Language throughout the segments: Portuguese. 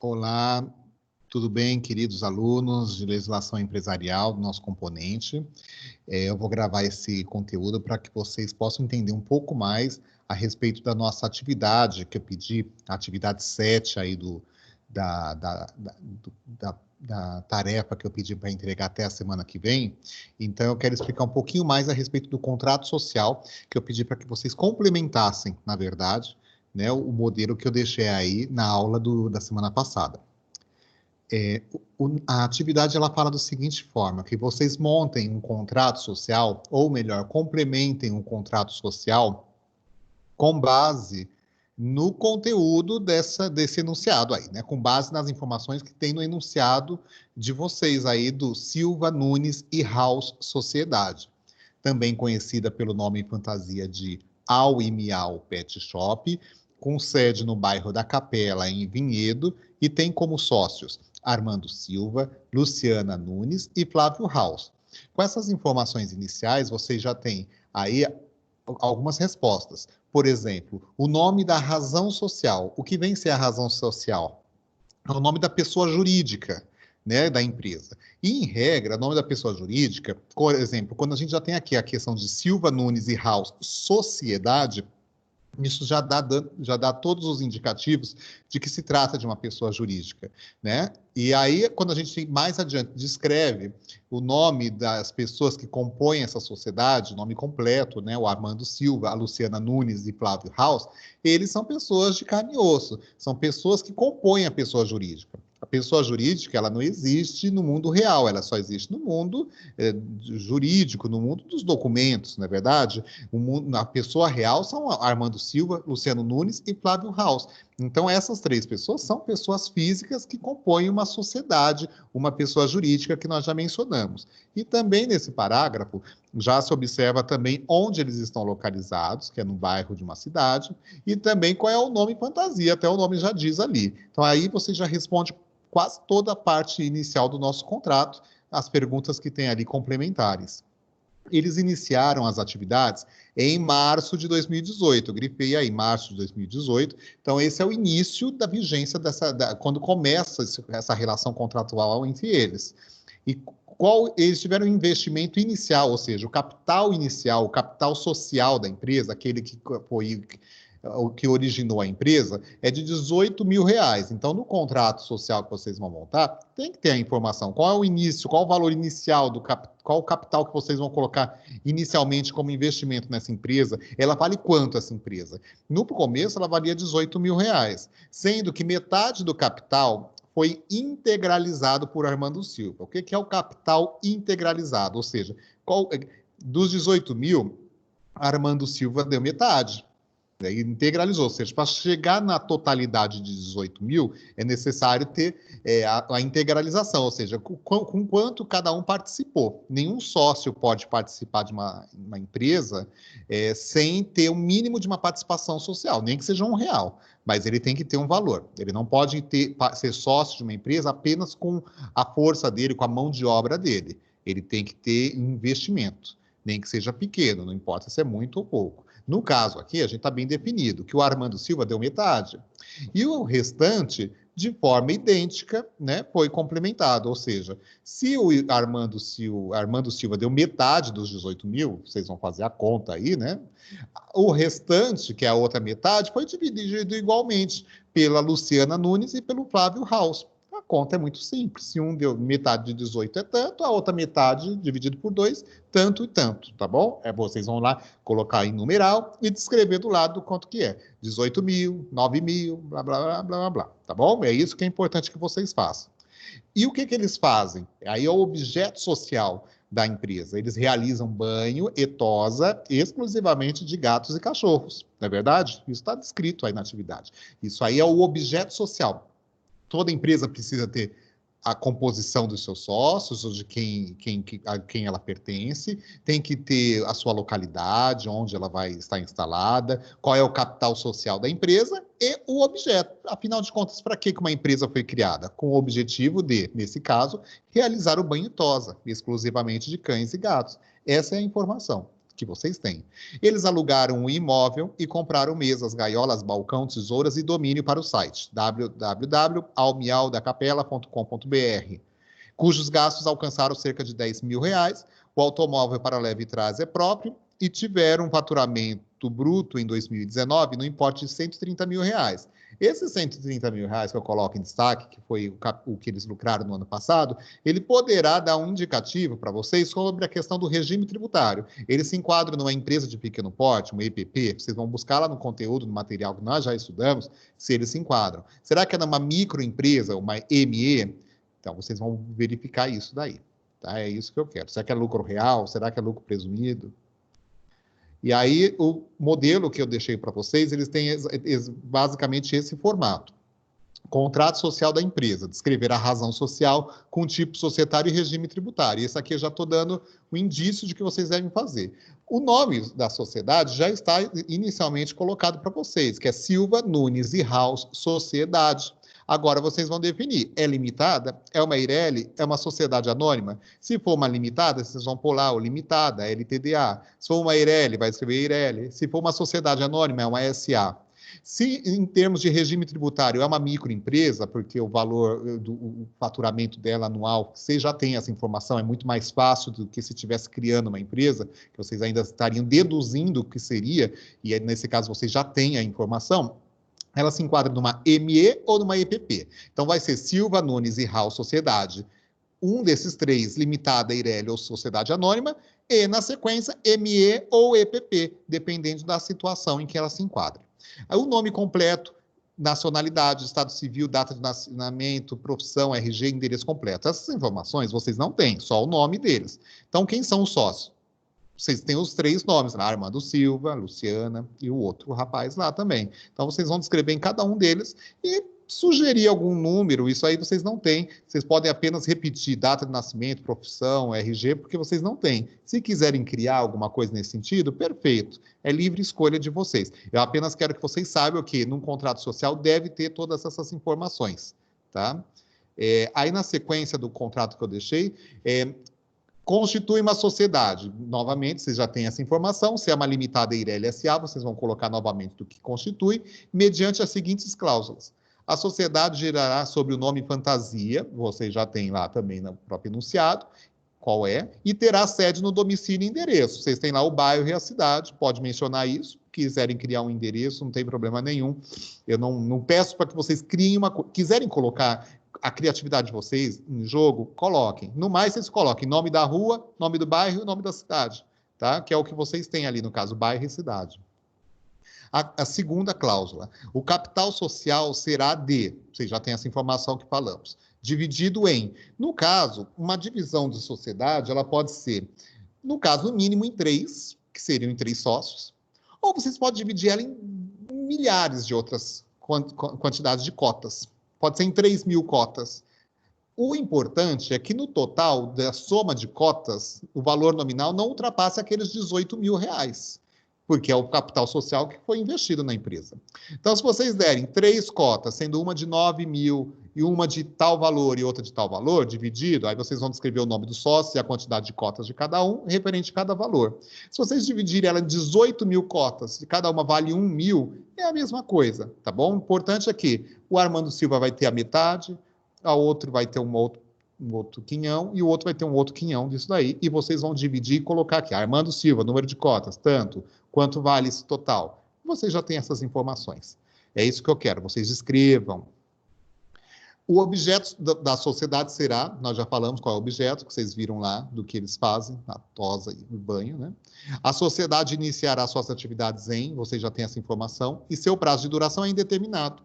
Olá, tudo bem, queridos alunos de legislação empresarial do nosso componente? Eu vou gravar esse conteúdo para que vocês possam entender um pouco mais a respeito da nossa atividade que eu pedi, a atividade 7 aí da tarefa que eu pedi para entregar até a semana que vem. Então, eu quero explicar um pouquinho mais a respeito do contrato social, que eu pedi para que vocês complementassem, na verdade, né, o modelo que eu deixei aí na aula da semana passada. A atividade ela fala da seguinte forma, que vocês montem um contrato social, ou melhor, complementem um contrato social com base no conteúdo desse enunciado aí, né? Com base nas informações que tem no enunciado de vocês aí do Silva, Nunes e House Sociedade, também conhecida pelo nome fantasia de Au e Miau Pet Shop, com sede no bairro da Capela, em Vinhedo, e tem como sócios Armando Silva, Luciana Nunes e Flávio House. Com essas informações iniciais, vocês já têm aí algumas respostas. Por exemplo, o nome da razão social. O que vem ser a razão social? É o nome da pessoa jurídica, né, da empresa. E, em regra, o nome da pessoa jurídica, por exemplo, quando a gente já tem aqui a questão de Silva, Nunes e House Sociedade, isso já dá todos os indicativos de que se trata de uma pessoa jurídica, né? E aí, quando a gente mais adiante descreve o nome das pessoas que compõem essa sociedade, o nome completo, né? O Armando Silva, a Luciana Nunes e Flávio House, eles são pessoas de carne e osso, são pessoas que compõem a pessoa jurídica. A pessoa jurídica, ela não existe no mundo real, ela só existe no mundo jurídico, no mundo dos documentos, não é verdade? A pessoa real são Armando Silva, Luciano Nunes e Flávio House. Então, essas três pessoas são pessoas físicas que compõem uma sociedade, uma pessoa jurídica que nós já mencionamos. E também nesse parágrafo, já se observa também onde eles estão localizados, que é no bairro de uma cidade, e também qual é o nome fantasia, até o nome já diz ali. Então, aí você já responde quase toda a parte inicial do nosso contrato, as perguntas que tem ali complementares. Eles iniciaram as atividades em março de 2018. Eu grifei aí, março de 2018. Então, esse é o início da vigência quando começa essa relação contratual entre eles. E eles tiveram um investimento inicial, ou seja, o capital inicial, o capital social da empresa, aquele que foi o que originou a empresa, é de R$ 18.000. Então, no contrato social que vocês vão montar, tem que ter a informação. Qual é o início, qual o valor inicial qual o capital que vocês vão colocar inicialmente como investimento nessa empresa? Ela vale quanto essa empresa? No começo, ela valia R$ 18.000, sendo que metade do capital foi integralizado por Armando Silva. O que é o capital integralizado? Ou seja, dos 18 mil, Armando Silva deu metade. Integralizou, ou seja, para chegar na totalidade de 18 mil, é necessário ter a integralização, ou seja, com quanto cada um participou. Nenhum sócio pode participar de uma empresa sem ter o mínimo de uma participação social, nem que seja R$ 1, mas ele tem que ter um valor. Ele não pode ser sócio de uma empresa apenas com a força dele, com a mão de obra dele. Ele tem que ter investimento, nem que seja pequeno, não importa se é muito ou pouco. No caso aqui, a gente está bem definido que o Armando Silva deu metade. E o restante, de forma idêntica, né, foi complementado. Ou seja, se o Armando Silva deu metade dos 18 mil, vocês vão fazer a conta aí, né? O restante, que é a outra metade, foi dividido igualmente pela Luciana Nunes e pelo Flávio House. A conta é muito simples. Se um deu metade de 18 é tanto, a outra metade, dividido por 2, tanto e tanto, tá bom? Vocês vão lá colocar em numeral e descrever do lado quanto que é. 18 mil, 9 mil, blá, blá, blá, blá, blá, tá bom? É isso que é importante que vocês façam. E o que eles fazem? Aí é o objeto social da empresa. Eles realizam banho e tosa exclusivamente de gatos e cachorros, não é verdade? Isso está descrito aí na atividade. Isso aí é o objeto social. Toda empresa precisa ter a composição dos seus sócios, ou de a quem ela pertence, tem que ter a sua localidade, onde ela vai estar instalada, qual é o capital social da empresa e o objeto. Afinal de contas, para que uma empresa foi criada? Com o objetivo de, nesse caso, realizar o banho e tosa, exclusivamente de cães e gatos. Essa é a informação. que vocês têm. Eles alugaram um imóvel e compraram mesas, gaiolas, balcão, tesouras e domínio para o site www.almialdacapela.com.br, cujos gastos alcançaram cerca de R$ 10.000. O automóvel para leve e trás é próprio e tiveram um faturamento bruto em 2019 no importe de R$ 130.000. Esses R$ 130.000 que eu coloco em destaque, que foi o que eles lucraram no ano passado, ele poderá dar um indicativo para vocês sobre a questão do regime tributário. Eles se enquadram numa empresa de pequeno porte, uma EPP, vocês vão buscar lá no conteúdo, no material que nós já estudamos, se eles se enquadram. Será que é numa microempresa, uma ME? Então, vocês vão verificar isso daí. Tá? É isso que eu quero. Será que é lucro real? Será que é lucro presumido? E aí, o modelo que eu deixei para vocês, eles têm basicamente esse formato. Contrato social da empresa, descrever a razão social com tipo societário e regime tributário. Esse aqui eu já estou dando o indício de que vocês devem fazer. O nome da sociedade já está inicialmente colocado para vocês, que é Silva, Nunes e House Sociedade. Agora vocês vão definir, é limitada? É uma Eireli? É uma sociedade anônima? Se for uma limitada, vocês vão pôr lá o limitada, LTDA. Se for uma Eireli, vai escrever Eireli. Se for uma sociedade anônima, é uma SA. Se, em termos de regime tributário, é uma microempresa, porque o valor do faturamento dela anual, você já tem essa informação, é muito mais fácil do que se estivesse criando uma empresa, que vocês ainda estariam deduzindo o que seria, e nesse caso vocês já têm a informação, ela se enquadra numa ME ou numa EPP. Então, vai ser Silva, Nunes e House Sociedade. Um desses três, limitada, Eireli ou Sociedade Anônima, e, na sequência, ME ou EPP, dependendo da situação em que ela se enquadra. O nome completo, nacionalidade, estado civil, data de nascimento, profissão, RG, endereço completo. Essas informações vocês não têm, só o nome deles. Então, quem são os sócios? Vocês têm os três nomes, né? Armando Silva, Luciana e o outro rapaz lá também. Então, vocês vão descrever em cada um deles e sugerir algum número, isso aí vocês não têm. Vocês podem apenas repetir data de nascimento, profissão, RG, porque vocês não têm. Se quiserem criar alguma coisa nesse sentido, perfeito. É livre escolha de vocês. Eu apenas quero que vocês saibam que num contrato social deve ter todas essas informações, tá? Aí, na sequência do contrato que eu deixei, constitui uma sociedade. Novamente, vocês já têm essa informação. Se é uma limitada Eireli S.A., vocês vão colocar novamente do que constitui, mediante as seguintes cláusulas. A sociedade girará sobre o nome fantasia, vocês já têm lá também no próprio enunciado, qual é, e terá sede no domicílio e endereço. Vocês têm lá o bairro e a cidade, pode mencionar isso. Quiserem criar um endereço, não tem problema nenhum. Eu não peço para que vocês criem uma coisa. Quiserem colocar a criatividade de vocês em jogo, coloquem. No mais, vocês coloquem nome da rua, nome do bairro e nome da cidade, tá? Que é o que vocês têm ali, no caso, bairro e cidade. A segunda cláusula, o capital social será vocês já têm essa informação que falamos, dividido em, no caso, uma divisão de sociedade, ela pode ser, no caso, no mínimo em 3, que seriam em 3 sócios, ou vocês podem dividir ela em milhares de outras quantidades de cotas. Pode ser em 3.000 cotas. O importante é que, no total da soma de cotas, o valor nominal não ultrapasse aqueles R$ 18.000, porque é o capital social que foi investido na empresa. Então, se vocês derem 3 cotas, sendo uma de 9.000 e uma de tal valor e outra de tal valor, dividido, aí vocês vão descrever o nome do sócio e a quantidade de cotas de cada um, referente a cada valor. Se vocês dividirem ela em 18.000 cotas, e cada uma vale 1.000, é a mesma coisa, tá bom? O importante é que o Armando Silva vai ter a metade, a outro vai ter um outro quinhão, e o outro vai ter um outro quinhão disso daí, e vocês vão dividir e colocar aqui, Armando Silva, número de cotas, tanto, quanto vale esse total? Vocês já têm essas informações. É isso que eu quero, vocês escrevam. O objeto da sociedade será, nós já falamos qual é o objeto, que vocês viram lá, do que eles fazem, a tosa e o banho, né? A sociedade iniciará suas atividades vocês já têm essa informação, e seu prazo de duração é indeterminado.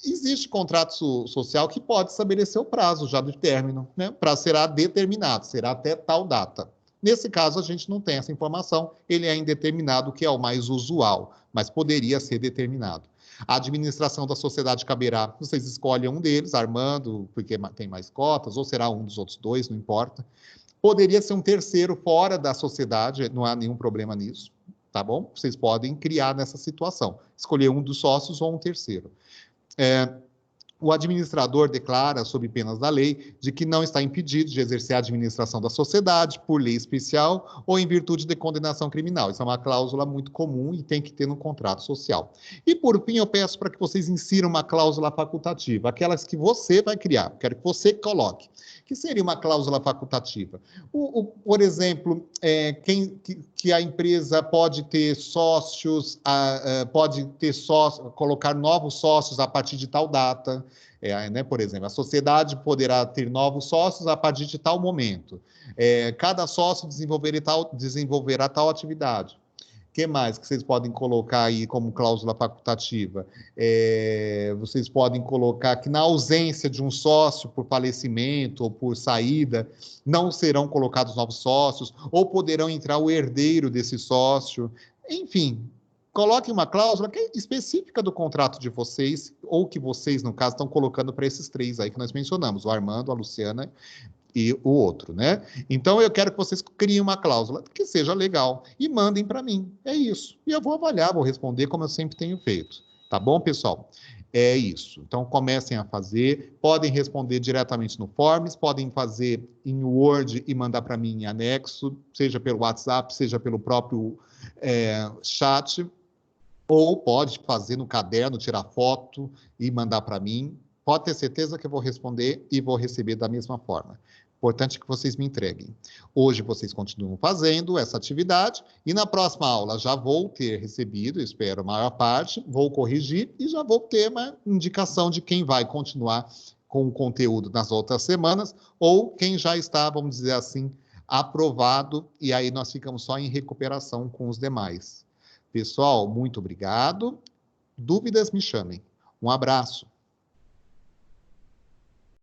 Existe contrato social que pode estabelecer o prazo já do término, né? O prazo será determinado, será até tal data. Nesse caso, a gente não tem essa informação, ele é indeterminado, que é o mais usual, mas poderia ser determinado. A administração da sociedade caberá, vocês escolhem um deles, Armando, porque tem mais cotas, ou será um dos outros 2, não importa. Poderia ser um terceiro fora da sociedade, não há nenhum problema nisso, tá bom? Vocês podem criar nessa situação, escolher um dos sócios ou um terceiro. O administrador declara, sob penas da lei, de que não está impedido de exercer a administração da sociedade por lei especial ou em virtude de condenação criminal. Isso é uma cláusula muito comum e tem que ter no contrato social. E, por fim, eu peço para que vocês insiram uma cláusula facultativa, aquelas que você vai criar, quero que você coloque. Que seria uma cláusula facultativa? Por exemplo, que a empresa pode ter sócios, colocar novos sócios a partir de tal data. Né? Por exemplo, a sociedade poderá ter novos sócios a partir de tal momento. Cada sócio desenvolverá tal atividade. O que mais que vocês podem colocar aí como cláusula facultativa? Vocês podem colocar que na ausência de um sócio por falecimento ou por saída, não serão colocados novos sócios, ou poderão entrar o herdeiro desse sócio. Enfim, coloquem uma cláusula que é específica do contrato de vocês, ou que vocês, no caso, estão colocando para esses três aí que nós mencionamos, o Armando, a Luciana e o outro, né? Então, eu quero que vocês criem uma cláusula que seja legal e mandem para mim. É isso. E eu vou avaliar, vou responder como eu sempre tenho feito. Tá bom, pessoal? É isso. Então, comecem a fazer. Podem responder diretamente no Forms, podem fazer em Word e mandar para mim em anexo, seja pelo WhatsApp, seja pelo próprio chat, ou pode fazer no caderno, tirar foto e mandar para mim. Pode ter certeza que eu vou responder e vou receber da mesma forma. Importante que vocês me entreguem. Hoje vocês continuam fazendo essa atividade e na próxima aula já vou ter recebido, espero a maior parte, vou corrigir e já vou ter uma indicação de quem vai continuar com o conteúdo nas outras semanas ou quem já está, vamos dizer assim, aprovado e aí nós ficamos só em recuperação com os demais. Pessoal, muito obrigado. Dúvidas, me chamem. Um abraço.